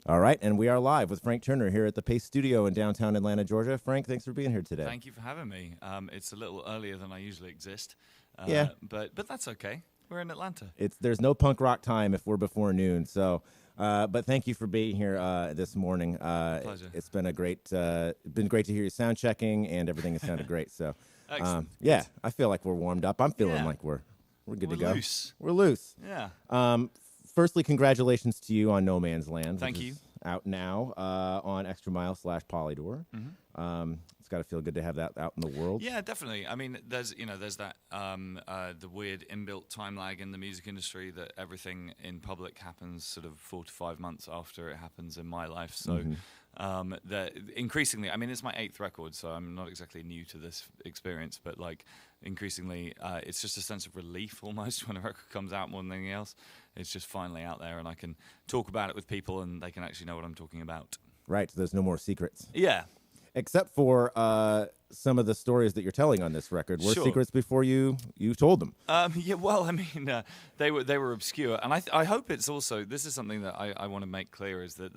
All right, and we are live with Frank Turner here at the Pace Studio in downtown Atlanta, Georgia. Frank, thanks for being here today. Thank you for having me. It's a little earlier than I usually exist. Yeah. But that's okay. We're in Atlanta. There's no punk rock time if we're before noon. So, but thank you for being here this morning. Pleasure. It's been great to hear you sound checking, and everything has sounded great. So, Excellent. yeah, I feel like we're warmed up. I'm feeling like we're good to go. We're loose. Yeah. Firstly, congratulations to you on No Man's Land. Thank you. Out now on Extra Mile /Polydor. Mm-hmm. It's got to feel good to have that out in the world. Yeah, definitely. I mean, there's that the weird inbuilt time lag in the music industry that everything in public happens sort of 4 to 5 months after it happens in my life. So that increasingly, I mean, it's my 8th record, so I'm not exactly new to this experience, but like increasingly, it's just a sense of relief almost when a record comes out more than anything else. It's just finally out there, and I can talk about it with people, and they can actually know what I'm talking about. Right, so there's no more secrets. Yeah. Except for some of the stories that you're telling on this record. Were secrets before you told them? Yeah, well, I mean, they were obscure, and I hope it's also, this is something that I want to make clear, is that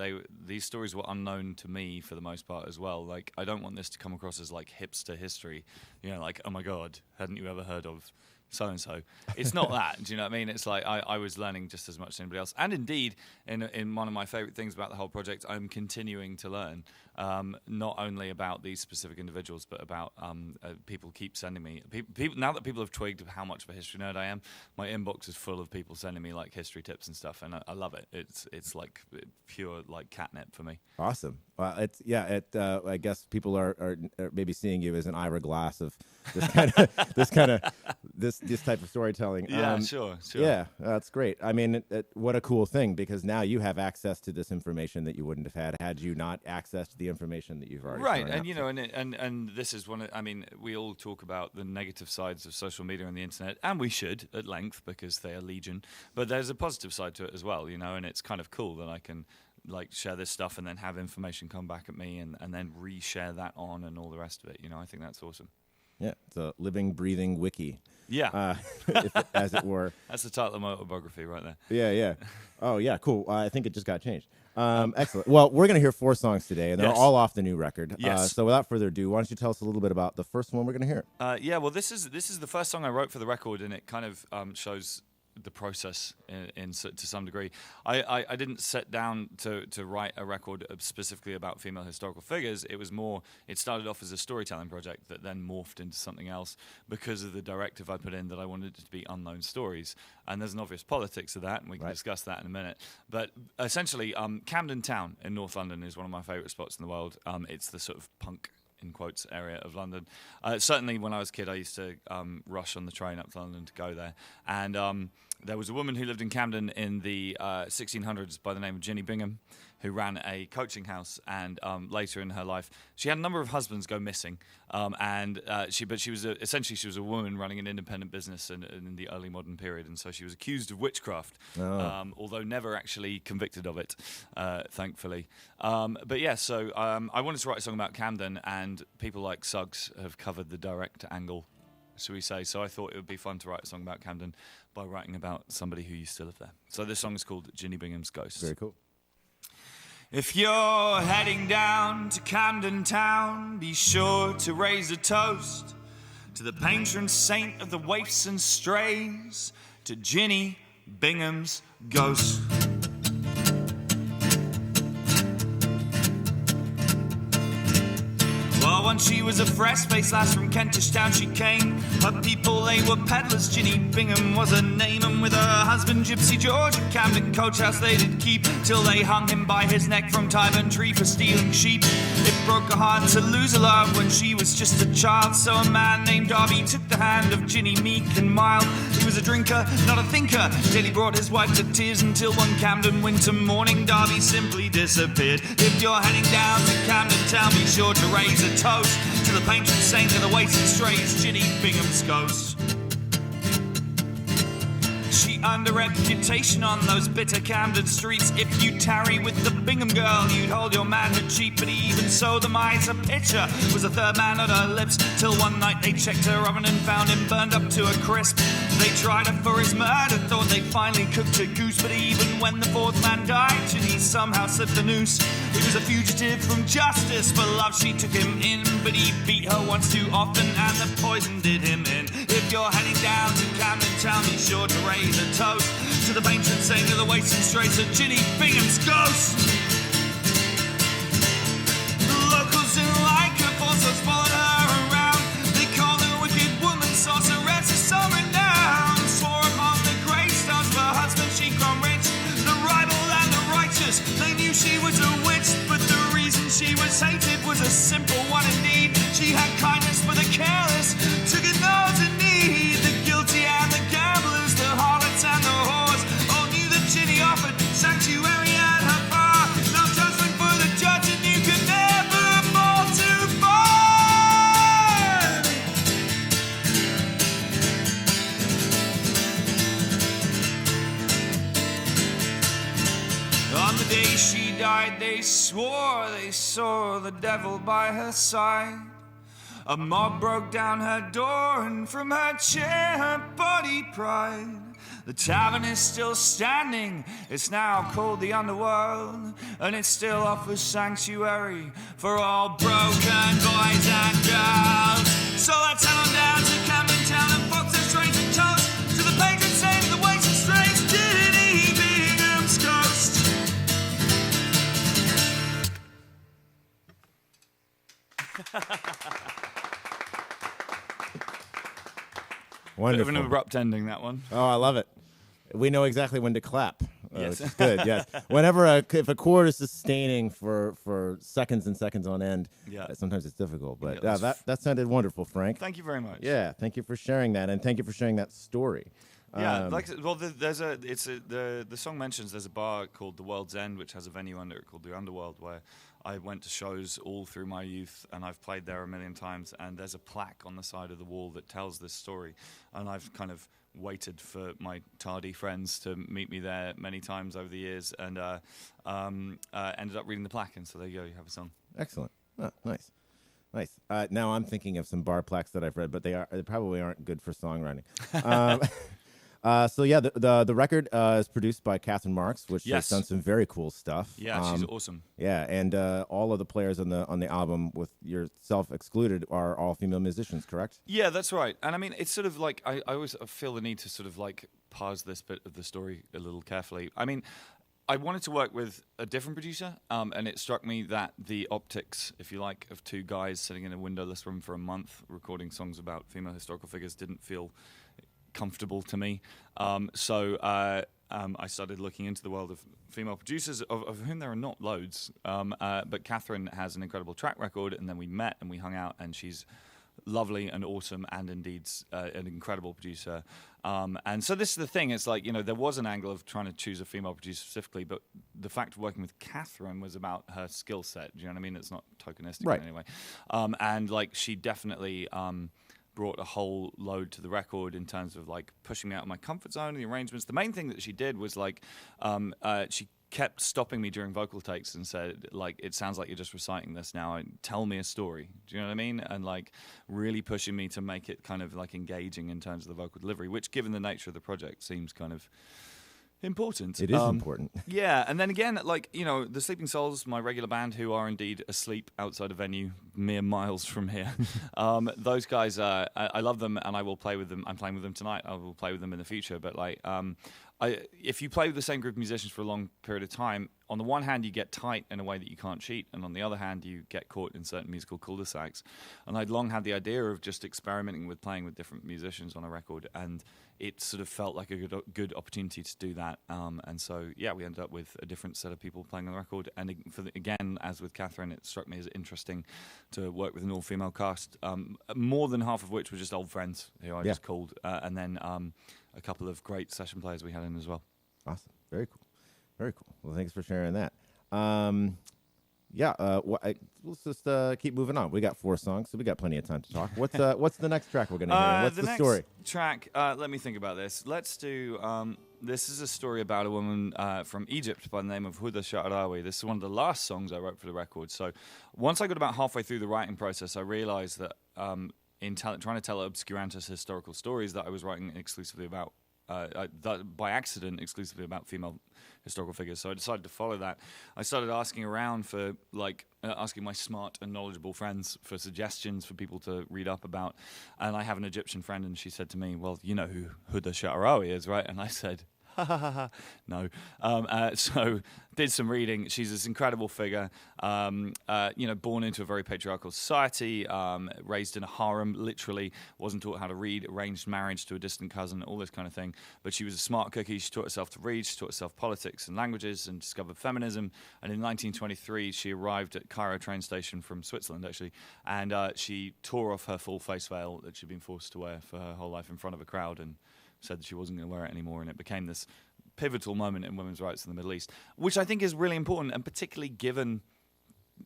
these stories were unknown to me for the most part as well. Like, I don't want this to come across as like hipster history, like, oh my God, hadn't you ever heard of so-and-so? It's not that. Do you know what I mean? It's like I was learning just as much as anybody else. And indeed, in one of my favorite things about the whole project, I'm continuing to learn, not only about these specific individuals, but about people keep sending me. People now that people have twigged how much of a history nerd I am, my inbox is full of people sending me like history tips and stuff, and I love it. It's like pure like catnip for me. Awesome. I guess people are maybe seeing you as an Ira Glass of this type of storytelling. Yeah, sure. Yeah, that's great. I mean, what a cool thing, because now you have access to this information that you wouldn't have had you not accessed the information that you've already right. And and this is one. I mean, we all talk about the negative sides of social media and the internet, and we should at length because they are legion. But there's a positive side to it as well, and it's kind of cool that I can like share this stuff and then have information come back at me and then reshare that on and all the rest of it. I think that's awesome. Yeah, it's a living, breathing wiki. Yeah. As it were. That's the title of my autobiography right there. Yeah. Oh, yeah, cool. I think it just got changed. Excellent. Well, we're going to hear 4 songs today, and they're all off the new record. Yes. So without further ado, why don't you tell us a little bit about the first one we're going to hear? Yeah, well, this is the first song I wrote for the record, and it kind of shows the process to some degree. I didn't sit down to write a record specifically about female historical figures. It started off as a storytelling project that then morphed into something else because of the directive I put in that I wanted it to be unknown stories. And there's an obvious politics of that, and we can discuss that in a minute. But essentially, Camden Town in North London is one of my favourite spots in the world. It's the sort of punk, in quotes, area of London. Certainly when I was a kid, I used to rush on the train up to London to go there. And there was a woman who lived in Camden in the 1600s by the name of Ginny Bingham, who ran a coaching house, and later in her life, she had a number of husbands go missing, she was a woman running an independent business in the early modern period, and so she was accused of witchcraft, although never actually convicted of it, thankfully. But yeah, so I wanted to write a song about Camden, and people like Suggs have covered the direct angle, shall we say. So I thought it would be fun to write a song about Camden by writing about somebody who used to live there. So this song is called Ginny Bingham's Ghost. Very cool. If you're heading down to Camden Town, be sure to raise a toast to the patron saint of the waifs and strays, to Ginny Bingham's ghost. Well, once she was a fresh-faced lass from Kentish Town she came. Her people, they were peddlers. Ginny Bingham was her name, and with her husband Gypsy George at Camden Coach House they did keep, till they hung him by his neck from Tyburn Tree for stealing sheep. It broke her heart to lose her love when she was just a child, so a man named Darby took the hand of Ginny meek and mild. He was a drinker, not a thinker, till he brought his wife to tears, until one Camden winter morning Darby simply disappeared. If you're heading down to Camden Town, be sure to raise a toast to the patron saint of the waifs and strays, Ginny Bingham's ghost. She earned a reputation on those bitter Camden streets. If you tarry with the Bingham girl, you'd hold your manhood cheap. But even so, the miser pitcher was a third man at her lips, till one night they checked her oven and found him burned up to a crisp. They They tried her for his murder, thought they finally cooked a goose. But even when the fourth man died, Ginny somehow slipped the noose. He was a fugitive from justice. For love she took him in, but he beat her once too often, and the poison did him in. If you're heading down to Camden Town, be sure to raise a toast to the patron saint of the wasting straits of Ginny Bingham's ghost. The locals didn't like her, forces followed her around. They called her a wicked woman, sorceress of some renown. Swore upon the gravestones of her husband she'd grown rich. The rival and the righteous, they knew she was a witch. But the reason she was hated was a simple one indeed. She had kindness for the careless, took in those in need. The guilty and the gamblers, the harlots and the whores, all knew that Ginny offered sanctuary at her bar. No judgment for the judge, and you could never fall too far. On the day she died, they swore they saw the devil by her side. A mob broke down her door, and from her chair her body pried. The tavern is still standing, it's now called the Underworld, and it still offers sanctuary for all broken boys and girls. So let's head on down to Camden Town and box their trains and toast to the patron saint of the wasting straits, Ginny Bingham's ghost. Wonderful. Bit of an abrupt ending, that one. Oh, I love it. We know exactly when to clap. Yes. Which is good. Yes. Whenever if a chord is sustaining for seconds and seconds on end, sometimes it's difficult. But that sounded wonderful, Frank. Thank you very much. Yeah. Thank you for sharing that, and thank you for sharing that story. Yeah, the song mentions there's a bar called the World's End, which has a venue under it called the Underworld, where I went to shows all through my youth, and I've played there a million times. And there's a plaque on the side of the wall that tells this story, and I've kind of waited for my tardy friends to meet me there many times over the years, and ended up reading the plaque. And so there you go, you have a song. Excellent. Oh, nice. Now I'm thinking of some bar plaques that I've read, but they probably aren't good for songwriting. So yeah, the record is produced by Catherine Marks, which has done some very cool stuff. Yeah, she's awesome. Yeah, and all of the players on the album, with yourself excluded, are all female musicians, correct? Yeah, that's right. And I mean, it's sort of like I always feel the need to sort of like parse this bit of the story a little carefully. I mean, I wanted to work with a different producer, and it struck me that the optics, if you like, of two guys sitting in a windowless room for a month recording songs about female historical figures didn't feel comfortable to me. So I started looking into the world of female producers, of whom there are not loads. But Catherine has an incredible track record, and then we met and we hung out, and she's lovely and awesome, and indeed an incredible producer. And so this is the thing, it's like, you know, there was an angle of trying to choose a female producer specifically, but the fact of working with Catherine was about her skill set. Do you know what I mean? It's not tokenistic in any way. And like, she definitely brought a whole load to the record in terms of like pushing me out of my comfort zone and the arrangements. The main thing that she did was like, she kept stopping me during vocal takes and said, like, it sounds like you're just reciting this now, tell me a story. Do you know what I mean? And like really pushing me to make it kind of like engaging in terms of the vocal delivery, which given the nature of the project seems kind of important. It is important. Yeah, and then again, like, you know, the Sleeping Souls, my regular band, who are indeed asleep outside a venue mere miles from here. Those guys, I love them, and I will play with them. I'm playing with them tonight. I will play with them in the future. But like, if you play with the same group of musicians for a long period of time, on the one hand, you get tight in a way that you can't cheat, and on the other hand, you get caught in certain musical cul-de-sacs. And I'd long had the idea of just experimenting with playing with different musicians on a record, and it sort of felt like a good opportunity to do that. And so, yeah, we ended up with a different set of people playing on the record. And again, as with Catherine, it struck me as interesting to work with an all-female cast, more than half of which were just old friends who I just called, and then a couple of great session players we had in as well. Awesome. Very cool. Very cool. Well, thanks for sharing that. Let's just keep moving on. We got 4 songs, so we got plenty of time to talk. What's the next track we're going to hear? What's the story? Next track, let me think about this. Let's do, this is a story about a woman from Egypt by the name of Huda Sha'arawi. This is one of the last songs I wrote for the record. So once I got about halfway through the writing process, I realized that in trying to tell obscurantist historical stories that I was writing exclusively about, by accident, exclusively about female historical figures. So I decided to follow that. I started asking around for, asking my smart and knowledgeable friends for suggestions for people to read up about. And I have an Egyptian friend, and she said to me, well, you know who Huda Sha'arawi is, right? And I said, no. So did some reading. She's this incredible figure, born into a very patriarchal society, raised in a harem, literally wasn't taught how to read, arranged marriage to a distant cousin, all this kind of thing. But she was a smart cookie. She taught herself to read. She taught herself politics and languages and discovered feminism. And in 1923, she arrived at Cairo train station from Switzerland, actually, and she tore off her full face veil that she'd been forced to wear for her whole life in front of a crowd, and said that she wasn't going to wear it anymore, and it became this pivotal moment in women's rights in the Middle East, which I think is really important, and particularly given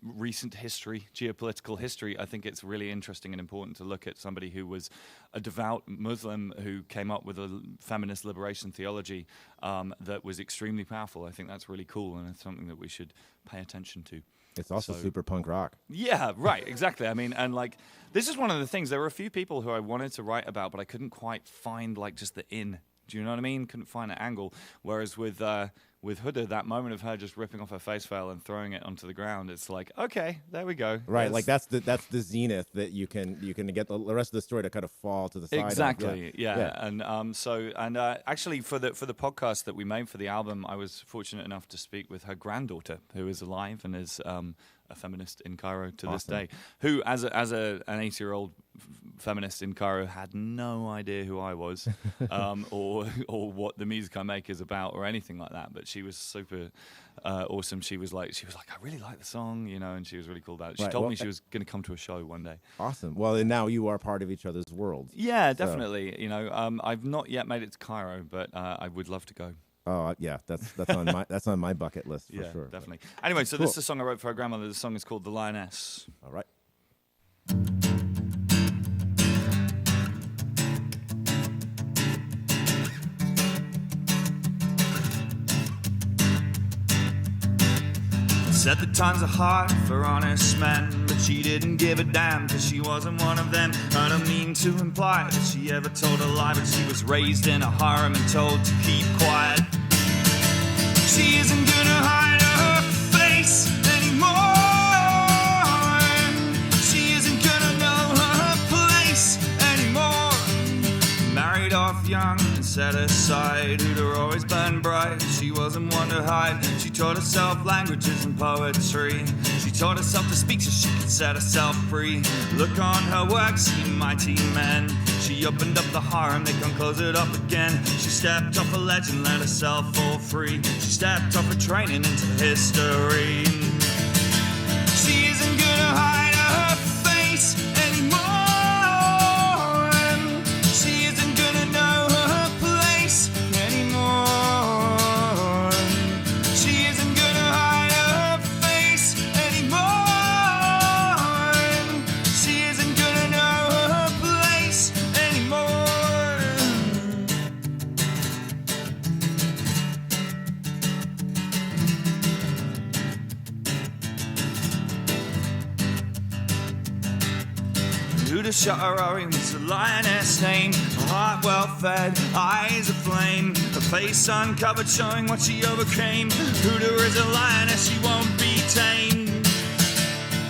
recent history, geopolitical history, I think it's really interesting and important to look at somebody who was a devout Muslim who came up with a feminist liberation theology that was extremely powerful. I think that's really cool, and it's something that we should pay attention to. It's also super punk rock. Yeah, right, exactly. I mean, and this is one of the things. There were a few people who I wanted to write about, but I couldn't quite find just the in. Do you know what I mean? Couldn't find an angle. Whereas with Huda, that moment of her just ripping off her face veil and throwing it onto the ground, it's like, okay, there we go. Right, that's the zenith that you can get the rest of the story to kind of fall to the side. Exactly, yeah. And actually for the podcast that we made for the album, I was fortunate enough to speak with her granddaughter, who is alive and is a feminist in Cairo to this day, who as an 80-year-old feminist in Cairo had no idea who I was, or what the music I make is about or anything like that. But she was super awesome. She was like, I really like the song, and she was really cool about it. She told me she was going to come to a show one day. Awesome. Well, and now you are part of each other's worlds. Yeah, definitely. I've not yet made it to Cairo, but I would love to go. Oh yeah, that's on my bucket list for sure. Definitely. Anyway, so this is a song I wrote for her grandmother. The song is called "The Lioness." All right. Said the times are hard for honest men, but she didn't give a damn, cause she wasn't one of them. I don't mean to imply that she ever told a lie, but she was raised in a harem and told to keep quiet. She isn't gonna hide her face anymore. She isn't gonna know her place anymore. Married off young and set aside, Huda always burned bright. She wasn't one to hide. She taught herself languages and poetry. She taught herself to speak so she could set herself free. Look on her work, see mighty men. She opened up the harem, they can't close it up again. She stepped off a ledge and let herself fall free. She stepped off a train and into history. She isn't gonna hide her face anymore. She isn't gonna know her place anymore. She isn't gonna hide her face anymore. She isn't gonna know her place anymore. Huda Sha'arawi was a lioness name, a heart well fed, eyes aflame, a face uncovered showing what she overcame. Huda is a lioness, she won't be tamed.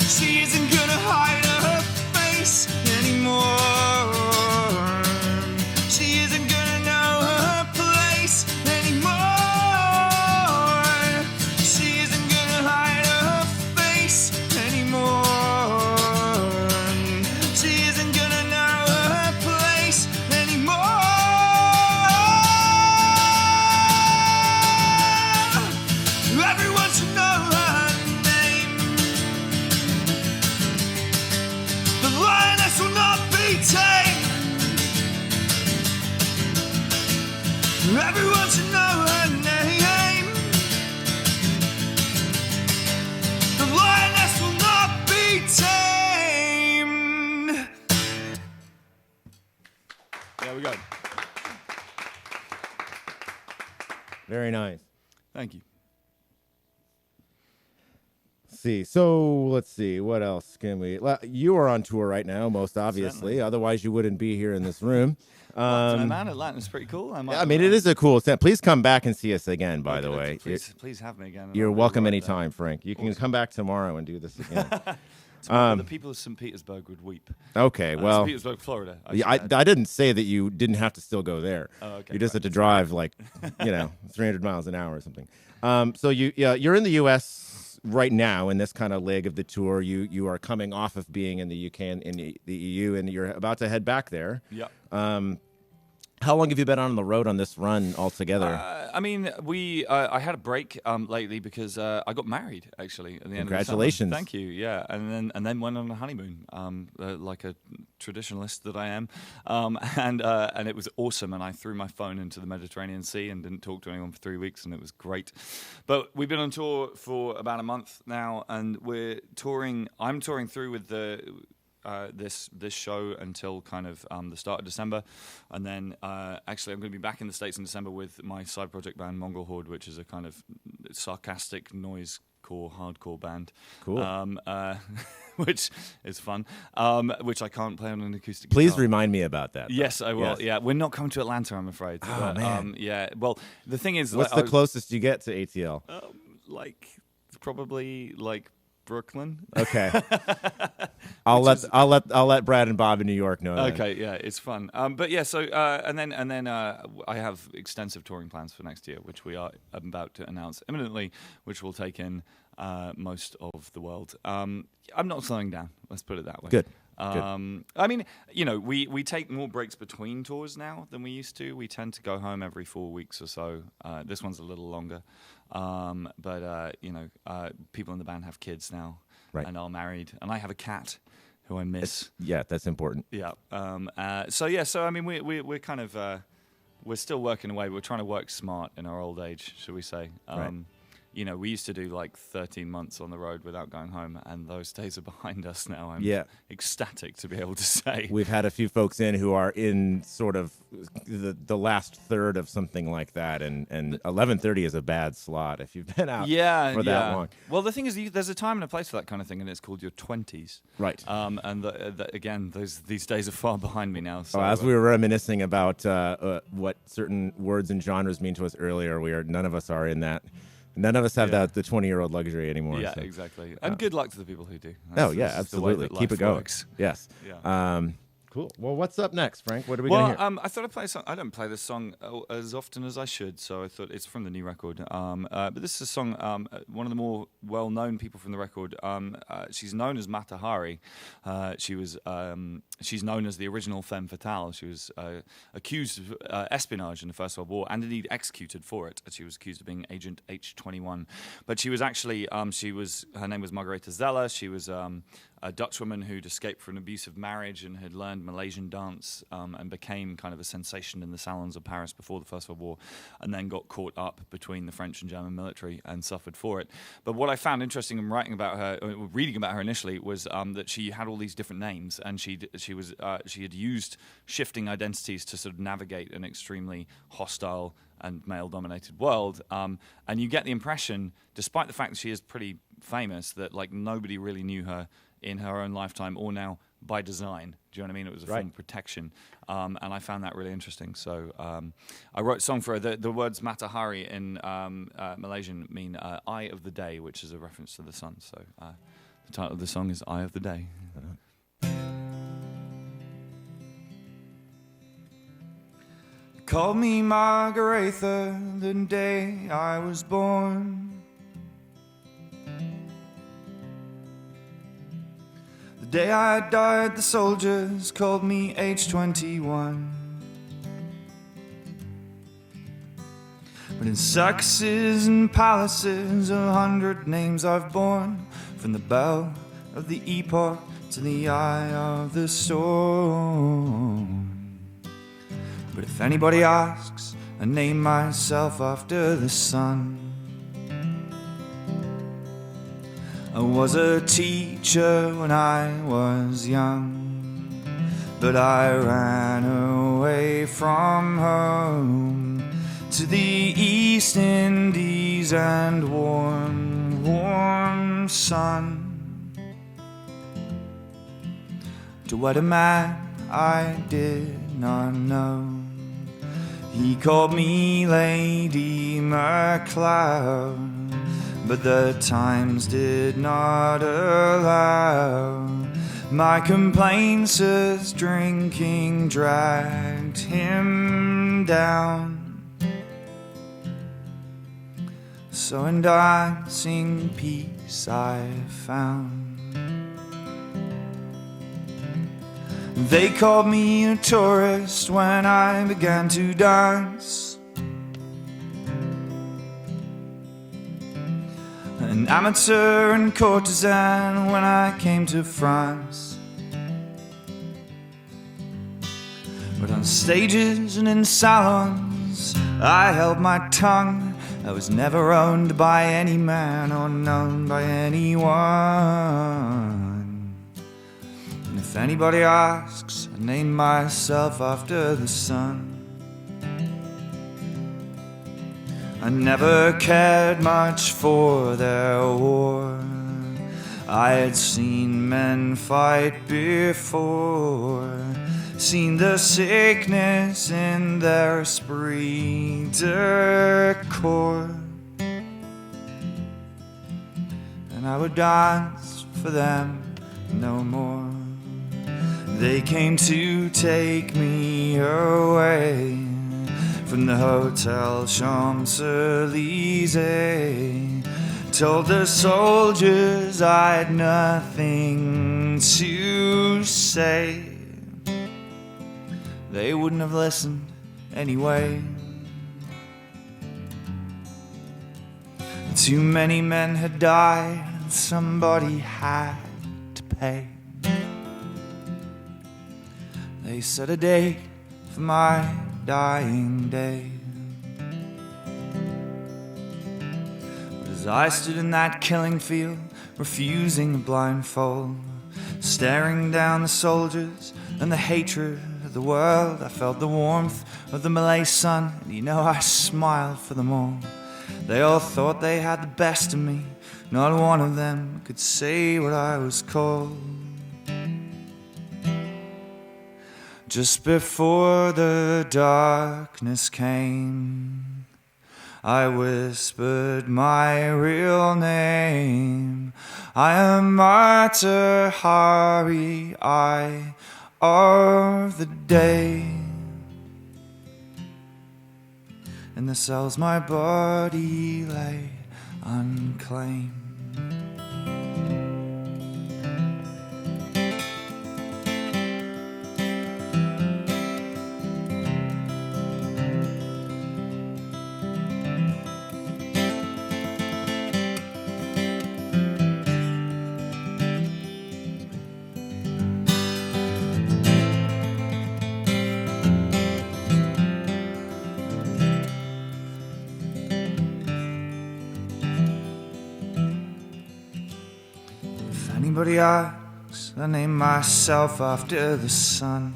She isn't gonna hide her face anymore. She isn't gonna know her place anymore. She isn't gonna hide her face anymore. She isn't gonna know her place anymore. Everyone should know her name. The lioness will not be tamed. Everyone should know her name. The lioness will not be tamed. There we go. Very nice. Thank you. See, so let's see. What else can we? You are on tour right now, most obviously. Certainly. Otherwise, you wouldn't be here in this room. Well, man, Atlanta's pretty cool. I mean, it is a cool set. Please come back and see us again. By the way, please have me again. You're welcome anytime, Frank. You can come back tomorrow and do this again. The people of St. Petersburg would weep. Okay, well, St. Petersburg, Florida. I didn't say that you didn't have to still go there. Oh, okay, you just had to drive 300 miles an hour or something. So you're in the U.S. right now in this kind of leg of the tour. You are coming off of being in the UK and in the EU, and you're about to head back there. Yeah. How long have you been on the road on this run altogether? I mean, I had a break lately because I got married actually at the end of the summer. Congratulations! Thank you. Yeah, and then went on a honeymoon, like a traditionalist that I am, and it was awesome. And I threw my phone into the Mediterranean Sea and didn't talk to anyone for 3 weeks, and it was great. But we've been on tour for about a month now, and we're touring. I'm touring through with this show until kind of the start of December, and then actually I'm going to be back in the States in December with my side project band Mongol Horde, which is a kind of sarcastic noisecore hardcore band. Cool. Which is fun, which I can't play on an acoustic Please guitar. remind me about that. Yes, I will. Yes. Yeah, we're not coming to Atlanta, I'm afraid. Oh, but, man. yeah, well, the thing is, What's the closest you get to ATL? Like probably like Brooklyn. Okay. I'll let Brad and Bob in New York know that. Okay, yeah, it's fun. But yeah, so and then I have extensive touring plans for next year, which we are about to announce imminently, which will take in most of the world. I'm not slowing down. Let's put it that way. Good. I mean, we take more breaks between tours now than we used to. We tend to go home every 4 weeks or so. This one's a little longer. But people in the band have kids now, right, and are married, and I have a cat who I miss. Yeah, that's important. Yeah. So I mean, we're kind of we're still working away. We're trying to work smart in our old age, shall we say? Right. We used to do like 13 months on the road without going home, and those days are behind us now. I'm ecstatic to be able to say. We've had a few folks in who are in sort of the last third of something like that, and 11:30 is a bad slot if you've been out for that long. Well, the thing is, there's a time and a place for that kind of thing, and it's called your 20s. Right. And again, these days are far behind me now. So, as we were reminiscing about what certain words and genres mean to us earlier, none of us are in that. None of us have the 20-year-old luxury anymore. Yeah, so. Exactly. And good luck to the people who do. Absolutely. Keep it going. Works. Yes. Yeah. Cool. Well, what's up next, Frank? What are we going to hear? I thought I'd play a song. I don't play this song as often as I should, so I thought it's from the new record. But this is a song, one of the more well-known people from the record. She's known as Mata Hari. She's known as the original femme fatale. She was accused of espionage in the First World War, and indeed executed for it. She was accused of being Agent H21. But she was actually, her name was Margareta Zeller. She was a Dutch woman who'd escaped from an abusive marriage and had learned Malaysian dance and became kind of a sensation in the salons of Paris before the First World War, and then got caught up between the French and German military and suffered for it. But what I found interesting in writing about her, reading about her initially, was that she had all these different names, and she had used shifting identities to sort of navigate an extremely hostile and male-dominated world. And you get the impression, despite the fact that she is pretty famous, that like nobody really knew her in her own lifetime or now by design. Do you know what I mean? It was a form of protection. And I found that really interesting. So I wrote a song for her. The words Matahari in Malaysian mean Eye of the Day, which is a reference to the sun. So the title of the song is Eye of the Day. Called me Margaretha the day I was born. The day I died, the soldiers called me H21. But in circuses and palaces, 100 names I've borne, from the bell of the epoch to the eye of the storm. But if anybody asks, I name myself after the sun. I was a teacher when I was young, but I ran away from home to the East Indies and warm sun to wed a man I did not know. He called me Lady MacLeod, but the times did not allow. My complaints as drinking dragged him down. So in dancing peace I found. They called me a tourist when I began to dance, an amateur and courtesan when I came to France. But on stages and in salons I held my tongue. I was never owned by any man or known by anyone. And if anybody asks, I name myself after the sun. I never cared much for their war. I had seen men fight before, seen the sickness in their esprit de corps. And I would dance for them no more. They came to take me away from the Hotel Champs-Élysées. Told the soldiers I'd nothing to say. They wouldn't have listened anyway. Too many men had died, and somebody had to pay. They set a date for my dying day. As I stood in that killing field, refusing the blindfold, staring down the soldiers and the hatred of the world, I felt the warmth of the Malay sun, and you know I smiled for them all. They all thought they had the best of me. Not one of them could say what I was called. Just before the darkness came, I whispered my real name. I am Mata Hari, I of the day. In the cells my body lay unclaimed. Anybody asks, I name myself after the sun.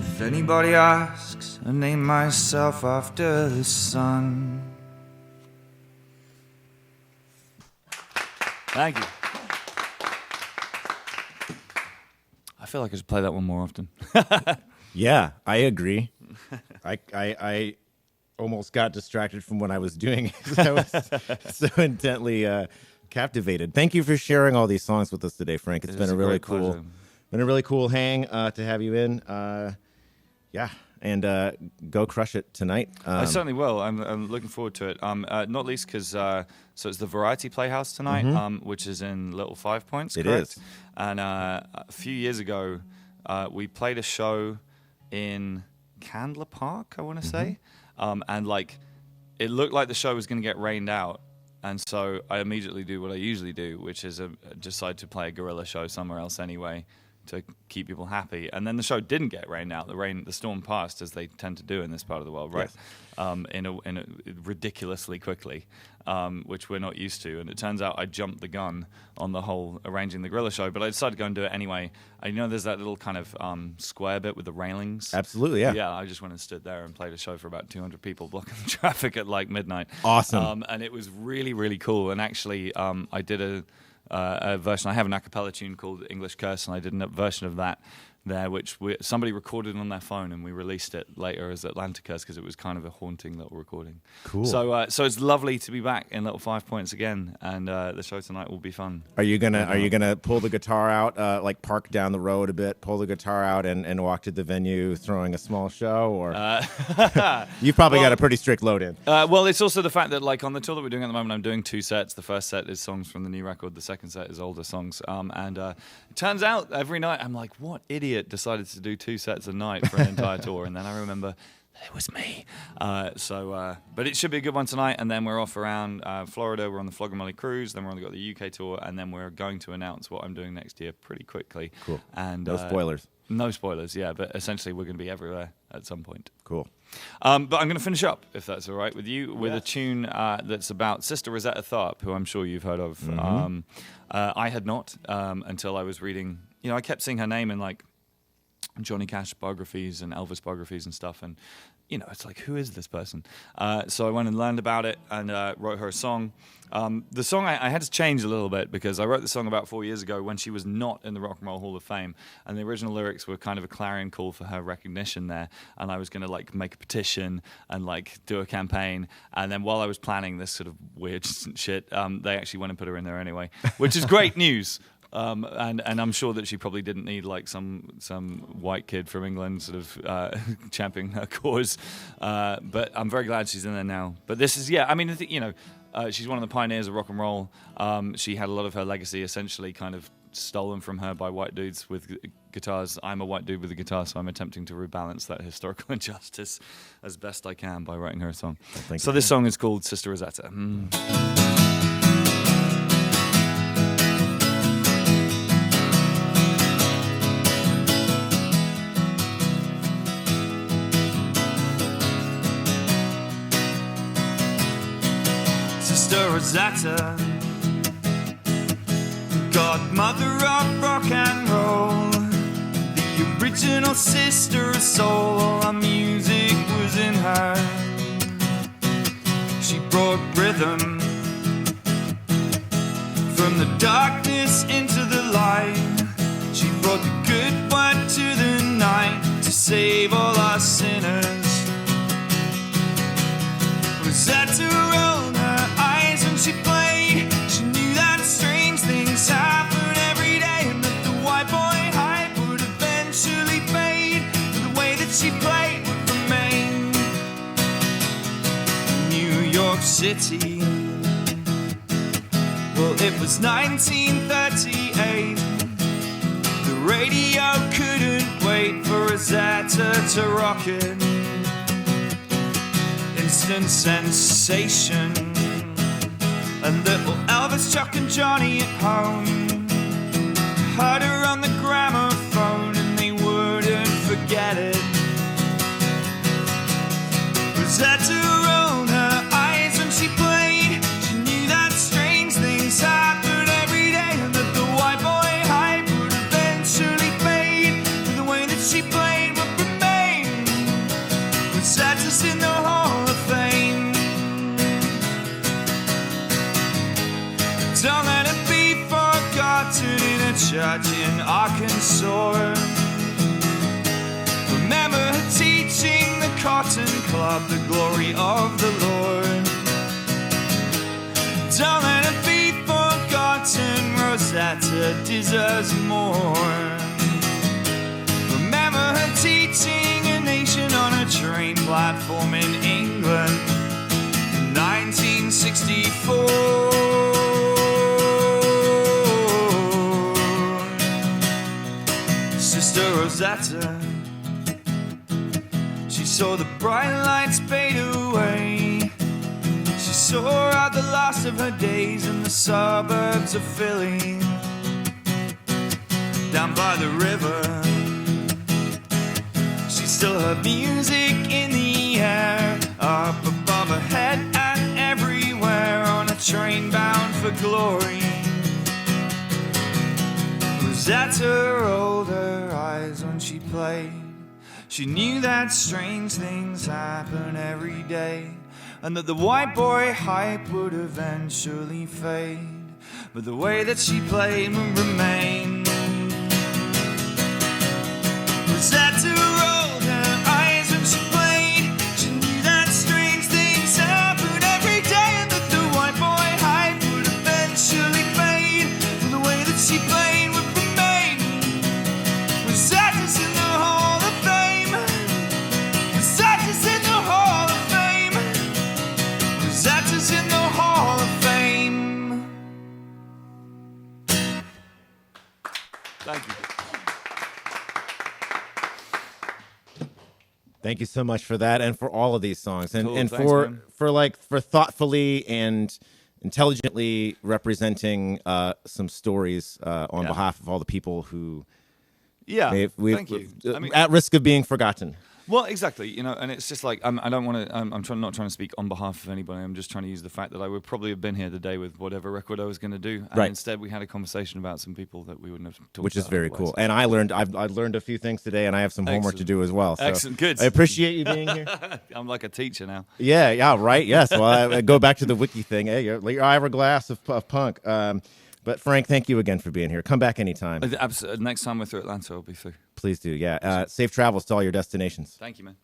If anybody asks, I name myself after the sun. Thank you. I feel like I should play that one more often. Yeah, I agree. I almost got distracted from what I was doing because I was so intently captivated. Thank you for sharing all these songs with us today, Frank. It's been a really cool hang to have you in. Yeah, and go crush it tonight. I certainly will. I'm looking forward to it. Not least because so it's the Variety Playhouse tonight, which is in Little Five Points. It correct? is. And a few years ago, we played a show in Candler Park, I want to say. And like, it looked like the show was going to get rained out, and so I immediately do what I usually do, which is decide to play a guerrilla show somewhere else anyway, to keep people happy. And then the show didn't get rained out. The storm passed, as they tend to do in this part of the world, right? Yes. In a ridiculously quickly, which we're not used to. And it turns out I jumped the gun on the whole arranging the Gorilla show, but I decided to go and do it anyway. And there's that little kind of square bit with the railings. Absolutely, yeah. Yeah, I just went and stood there and played a show for about 200 people blocking the traffic at like midnight. Awesome. And it was really, really cool. And actually, I did a version. I have an a cappella tune called English Curse, and I did a version of that there, which somebody recorded on their phone, and we released it later as Atlanticus because it was kind of a haunting little recording. Cool. So it's lovely to be back in Little 5 Points again, and the show tonight will be fun. Are you gonna pull the guitar out, like park down the road a bit, pull the guitar out, and walk to the venue throwing a small show, or you've probably got a pretty strict load in. Well, it's also the fact that like on the tour that we're doing at the moment, I'm doing 2 sets. The first set is songs from the new record. The second set is older songs. And it turns out every night I'm like, what idiot decided to do 2 sets a night for an entire tour? And then I remember it was me. But it should be a good one tonight. And then we're off around Florida. We're on the Flogger cruise. Then we're on the UK tour. And then we're going to announce what I'm doing next year pretty quickly. Cool. And no spoilers. No spoilers, yeah. But essentially, we're going to be everywhere at some point. Cool. But I'm going to finish up, if that's all right with you, with a tune that's about Sister Rosetta Tharpe, who I'm sure you've heard of. Mm-hmm. I had not until I was reading. I kept seeing her name in like Johnny Cash biographies and Elvis biographies and stuff, and it's like, who is this person? So I went and learned about it and wrote her a song. The song I had to change a little bit because I wrote the song about 4 years ago when she was not in the Rock and Roll Hall of Fame, and the original lyrics were kind of a clarion call for her recognition there, and I was going to like make a petition and like do a campaign, and then while I was planning this sort of weird shit, they actually went and put her in there anyway, which is great news. And I'm sure that she probably didn't need like some white kid from England sort of championing her cause, but I'm very glad she's in there now. But this is I mean, she's one of the pioneers of rock and roll. She had a lot of her legacy essentially kind of stolen from her by white dudes with guitars. I'm a white dude with a guitar, so I'm attempting to rebalance that historical injustice as best I can by writing her a song. So this song is called Sister Rosetta. Sister Rosetta, godmother of rock and roll, the original sister of soul. All our music was in her. She brought rhythm from the darkness into the light. She brought the good word to the night to save all our sinners. Rosetta rolled her eyes when she played. She knew that strange things happen every day, and that the white boy hype would eventually fade, but the way that she played would remain. New York City, well, it was 1938. The radio couldn't wait for Rosetta to rock it. Instant sensation, and little Elvis, Chuck and Johnny at home heard her on the gramophone, and they wouldn't forget it. Rosetta rolled her eyes when she played. She knew that strange things happen every day, and that the white boy hype would eventually fade, but the way that she played would remain. Rosetta's in the Hall of Fame. Don't let it be forgotten in a church in Arkansas. Remember her teaching the Cotton Club the glory of the Lord. Don't let it be forgotten, Rosetta deserves more. Remember her teaching a nation on a train platform in England in 1964. Sister Rosetta, she saw the bright lights fade away. She saw out the last of her days in the suburbs of Philly. down by the river. She still heard music in the air, up above her head and everywhere, on a train bound for glory. Rosetta rolled her eyes when she played. She knew that strange things happen every day, and that the white boy hype would eventually fade, but the way that she played would remain. Rosetta rolled her eyes when she played. She knew that strange things happen every day, and that the white boy hype would eventually fade, but the way that she played would remain. Rosetta's in the Hall of Fame. Rosetta's in the Hall of Fame. Rosetta's in the Hall of Fame. Thank you. Thank you so much for that, and for all of these songs, and Cool, and thanks, man. for thoughtfully and intelligently representing some stories on Yeah. behalf of all the people who Yeah, we've thank you. I mean, at risk of being forgotten. well, exactly, you know, and it's just like I don't want to. I'm not trying to speak on behalf of anybody. I'm just trying to use the fact that I would probably have been here today with whatever record I was going to do, and Right. instead we had a conversation about some people that we wouldn't have talked Which is about very otherwise. cool. And I've learned a few things today, and I have some homework to Excellent. do as well. So Excellent, good. I appreciate you being here. I'm like a teacher now. Yeah, right. Yes. Well, I go back to the wiki thing. Hey, your Ira Glass of punk. But Frank, thank you again for being here. Come back anytime. Next time we're through Atlanta, I'll be through. Please do. Yeah. Safe travels to all your destinations. Thank you, man.